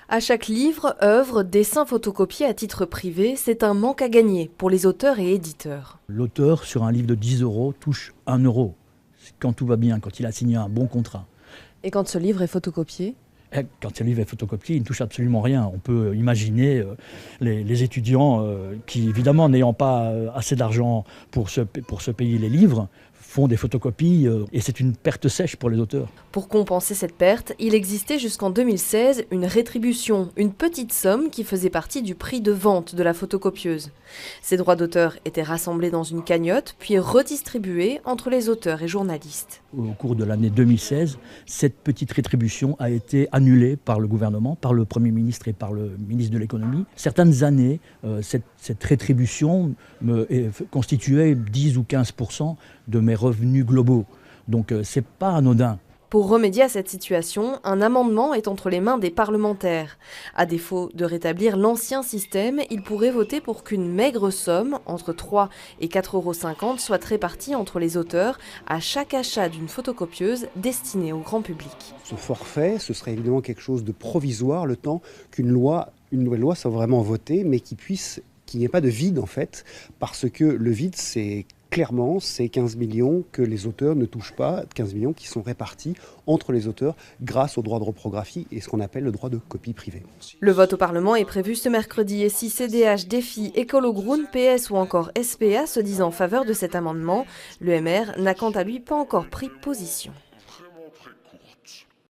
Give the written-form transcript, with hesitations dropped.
À chaque livre, œuvre, dessin photocopié à titre privé, c'est un manque à gagner pour les auteurs et éditeurs. L'auteur, sur un livre de 10 €, touche 1 €, quand tout va bien, quand il a signé un bon contrat. Et quand ce livre est photocopié ? Quand ce livre est photocopié, il ne touche absolument rien. On peut imaginer les étudiants qui, évidemment, n'ayant pas assez d'argent pour se payer les livres, font des photocopies et c'est une perte sèche pour les auteurs. Pour compenser cette perte, il existait jusqu'en 2016 une rétribution, une petite somme qui faisait partie du prix de vente de la photocopieuse. Ces droits d'auteur étaient rassemblés dans une cagnotte, puis redistribués entre les auteurs et journalistes. Au cours de l'année 2016, cette petite rétribution a été annulée par le gouvernement, par le Premier ministre et par le ministre de l'économie. Certaines années, cette rétribution constituait 10 ou 15% de mes revenus globaux. Donc c'est pas anodin. Pour remédier à cette situation, un amendement est entre les mains des parlementaires. À défaut de rétablir l'ancien système, ils pourraient voter pour qu'une maigre somme, entre 3 et 4,50 €, soit répartie entre les auteurs à chaque achat d'une photocopieuse destinée au grand public. Ce forfait, ce serait évidemment quelque chose de provisoire, le temps qu'une nouvelle loi soit vraiment votée, mais qu'il n'y ait pas de vide en fait, parce que le vide, c'est 15 millions que les auteurs ne touchent pas, 15 millions qui sont répartis entre les auteurs grâce au droit de reprographie et ce qu'on appelle le droit de copie privée. Le vote au Parlement est prévu ce mercredi et si CDH, Défi, Écolo Groen, PS ou encore SPA se disent en faveur de cet amendement, le MR n'a quant à lui pas encore pris position.